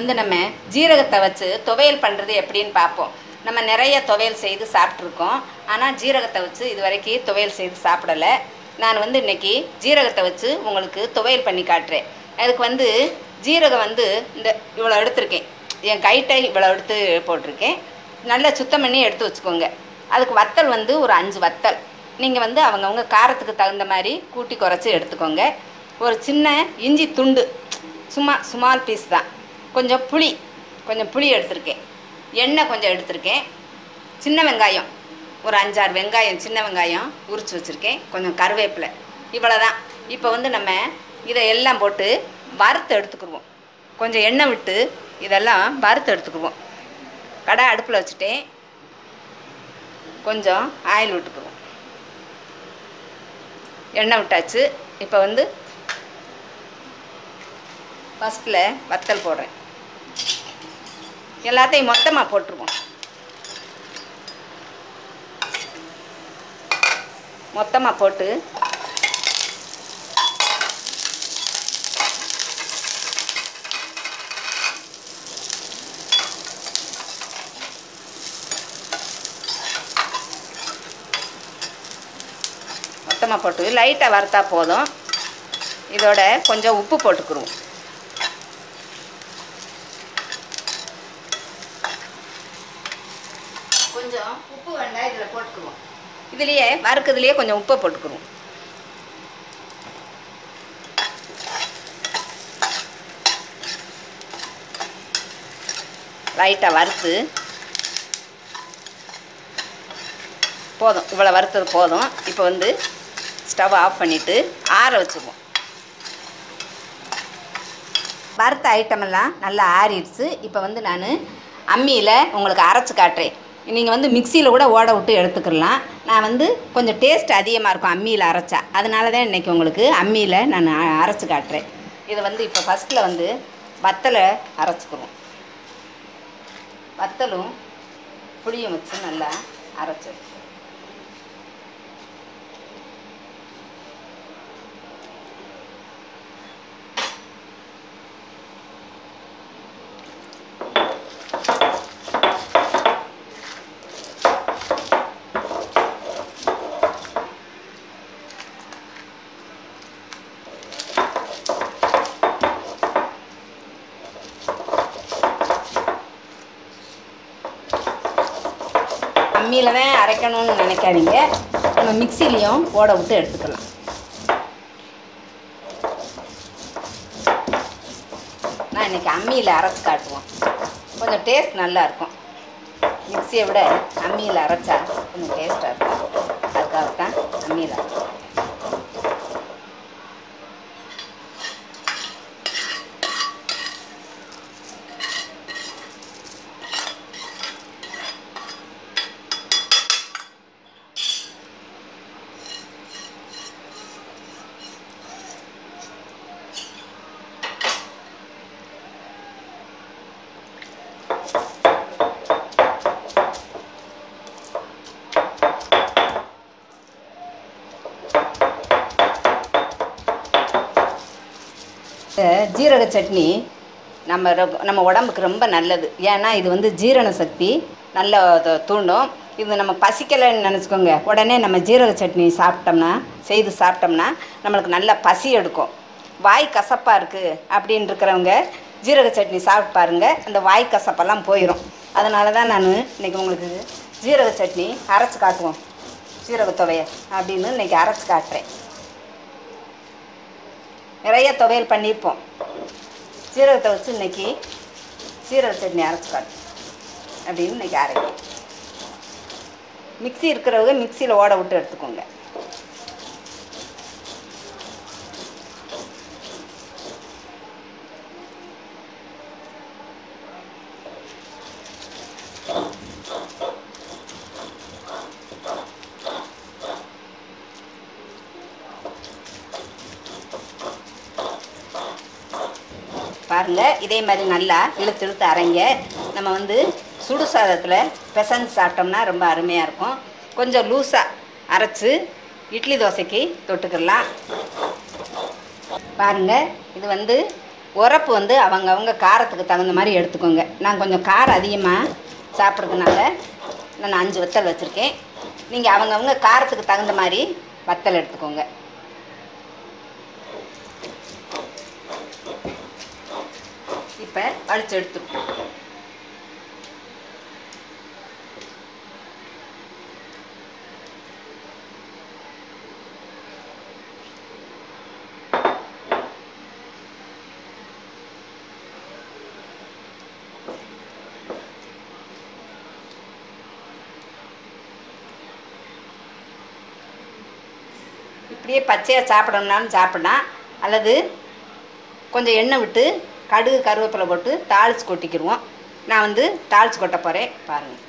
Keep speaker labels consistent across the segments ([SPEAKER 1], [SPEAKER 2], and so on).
[SPEAKER 1] வந்து நம்ம ஜீரகத்தை வச்சு துவையல் பண்ணுறது எப்படின்னு பார்ப்போம். நம்ம நிறைய துவையல் செய்து சாப்பிட்ருக்கோம். ஆனால் ஜீரகத்தை வச்சு இது வரைக்கும் துவையல் செய்து சாப்பிடலை. நான் வந்து இன்றைக்கி ஜீரகத்தை வச்சு உங்களுக்கு துவையல் பண்ணி காட்டுறேன். அதுக்கு வந்து ஜீரகம் வந்து இந்த இவ்வளோ எடுத்திருக்கேன். என் கைட்டை இவ்வளோ எடுத்து போட்டிருக்கேன். நல்லா சுத்தம் பண்ணி எடுத்து வச்சுக்கோங்க. அதுக்கு வத்தல் வந்து ஒரு 5 வத்தல். நீங்கள் வந்து அவங்கவுங்க காரத்துக்கு தகுந்த மாதிரி கூட்டி குறைச்சி எடுத்துக்கோங்க. ஒரு சின்ன இஞ்சி துண்டு, ஸ்மால் பீஸ் தான். கொஞ்சம் புளி எடுத்திருக்கேன். எண்ணெய் கொஞ்சம் எடுத்திருக்கேன். சின்ன வெங்காயம் ஒரு 5-6 வெங்காயம், சின்ன வெங்காயம் உரித்து வச்சுருக்கேன். கொஞ்சம் கருவேப்பிலை, இவ்வளோ தான். இப்போ வந்து நம்ம இதை எல்லாம் போட்டு வறுத்து எடுத்துக்கிடுவோம். கொஞ்சம் எண்ணெய் விட்டு இதெல்லாம் வறுத்து எடுத்துக்கிடுவோம். கடை அடுப்பில் வச்சுட்டேன். கொஞ்சம் ஆயில் விட்டுக்குவோம். எண்ணெய் விட்டாச்சு. இப்போ வந்து ஃபஸ்ட்டில் வத்தல் போடுறேன். எல்லாத்தையும் மொத்தமாக போட்டுருவோம். மொத்தமாக போட்டு லைட்டாக வறுத்தா போதும். இதோட கொஞ்சம் உப்பு போட்டுக்குருவோம். கொஞ்சம் உப்பு வேண்டாம், இதில் போட்டுக்குவோம். இதுலேயே வறுக்கிறதுலையே கொஞ்சம் உப்பை போட்டுக்குருவோம். லைட்டாக வறுத்து போதும். இவ்வளோ வறுத்தது போதும். இப்போ வந்து ஸ்டவ் ஆஃப் பண்ணிவிட்டு ஆற வச்சுக்குவோம். வறுத்த ஐட்டமெல்லாம் நல்லா ஆறிடுச்சு. இப்போ வந்து நான் அம்மியில் உங்களுக்கு அரைச்சி காட்டுறேன். நீங்கள் வந்து மிக்சியில் கூட ஓட விட்டு எடுத்துக்கலாம். நான் வந்து கொஞ்சம் டேஸ்ட் அதிகமாக இருக்கும் அம்மியில் அரைச்சா. அதனால தான் இன்றைக்கி உங்களுக்கு அம்மியில் நான் அரைச்சி காட்டுறேன். இதை வந்து இப்போ ஃபஸ்ட்டில் வந்து வத்தலை அரைச்சிக்குவோம். வத்தலும் புளியும் வச்சு நல்லா அரைச்சி அம்மியில் தான் அரைக்கணும்னு நினைக்காதீங்க. நம்ம மிக்சிலையும் ஓட விட்டு எடுத்துக்கலாம். நான் இன்றைக்கி அம்மியில் அரைச்சி காட்டுவோம். கொஞ்சம் டேஸ்ட் நல்லாயிருக்கும். மிக்சியை விட அம்மியில் அரைச்சா கொஞ்சம் டேஸ்ட்டாக இருக்கும். அதுக்காகத்தான் அம்மியில் அரைச்சோம். ஜீரக சட்னி நம்ம உடம்புக்கு ரொம்ப நல்லது. ஏன்னா இது வந்து ஜீரண சக்தி நல்லா தூண்டும். இது நம்ம பசிக்கலைன்னு நினச்சிக்கோங்க, உடனே நம்ம ஜீரக சட்னி செய்து சாப்பிட்டோம்னா நம்மளுக்கு நல்ல பசி எடுக்கும். வாய் கசப்பாக இருக்குது அப்படின்னு இருக்கிறவங்க ஜீரக சட்னி சாப்பிட்டு பாருங்கள், அந்த வாய் கசப்பெல்லாம் போயிடும். அதனால தான் நான் இன்றைக்கி உங்களுக்கு ஜீரக சட்னி அரைச்சி காட்டுவோம். ஜீரக துவையல் அப்படின்னு இன்றைக்கி அரைச்சி காட்டுறேன். நிறைய துவையல் பண்ணியிருப்போம். ஜீரகத்தை வச்சு இன்றைக்கி ஜீரக சட்னி அரைச்சி காட்டு அப்படின்னு இன்றைக்கி அரைக்கும். மிக்சி இருக்கிறவங்க மிக்சியில் ஓட விட்டு எடுத்துக்கோங்க. பாருங்கள், இதே மாதிரி நல்லா இழுத்து அரைங்க. நம்ம வந்து சுடு சாதத்தில் பிசைஞ்சு சாப்பிட்டோம்னா ரொம்ப அருமையாக இருக்கும். கொஞ்சம் லூஸாக அரைச்சி இட்லி தோசைக்கு தொட்டுக்கலாம். பாருங்கள், இது வந்து உரப்பு வந்து அவங்க காரத்துக்கு தகுந்த மாதிரி எடுத்துக்கோங்க. நான் கொஞ்சம் காரம் அதிகமாக சாப்பிட்றதுனால நான் 5 வத்தல் வச்சுருக்கேன். நீங்கள் அவங்க காரத்துக்கு தகுந்த மாதிரி வத்தல் எடுத்துக்கோங்க. இப்போ வலிச்சு எடுத்துருக்கோம். இப்படியே பச்சையாக சாப்பிடணும்னாலும் சாப்பிடலாம், அல்லது கொஞ்சம் எண்ணெய் விட்டு கடுகு கருவேப்பிலை போட்டு தாளித்து கொட்டிக்கிடுவோம். நான் வந்து தாளித்து கொட்ட போகிறேன், பாருங்கள்.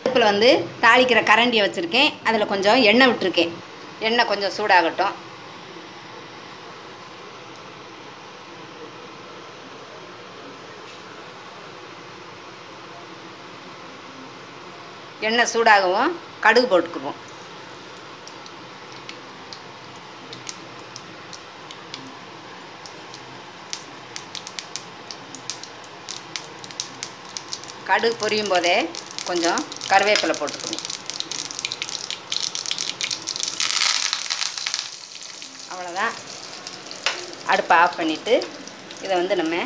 [SPEAKER 1] அடுப்பில் வந்து தாளிக்கிற கரண்டியை வச்சுருக்கேன். அதில் கொஞ்சம் எண்ணெய் விட்டுருக்கேன். எண்ணெய் கொஞ்சம் சூடாகட்டும். எண்ணெய் சூடாகவும் கடுகு போட்டுக்குருவோம். கடுகு பொரியும் போதே கொஞ்சம் கருவேப்பிலை போட்டுக்கணும். அவ்வளோதான். அடுப்பை ஆஃப் பண்ணிவிட்டு இதை வந்து நம்ம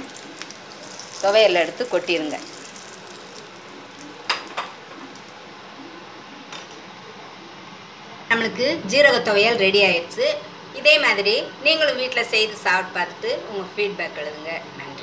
[SPEAKER 1] துவையலில் எடுத்து கொட்டிடுங்க. நம்மளுக்கு ஜீரக துவையல் ரெடி ஆயிடுச்சு. இதே மாதிரி நீங்களும் வீட்டில் செய்து சாப்பிட்டு பார்த்துட்டு உங்கள் ஃபீட்பேக் எழுதுங்க. நன்றி.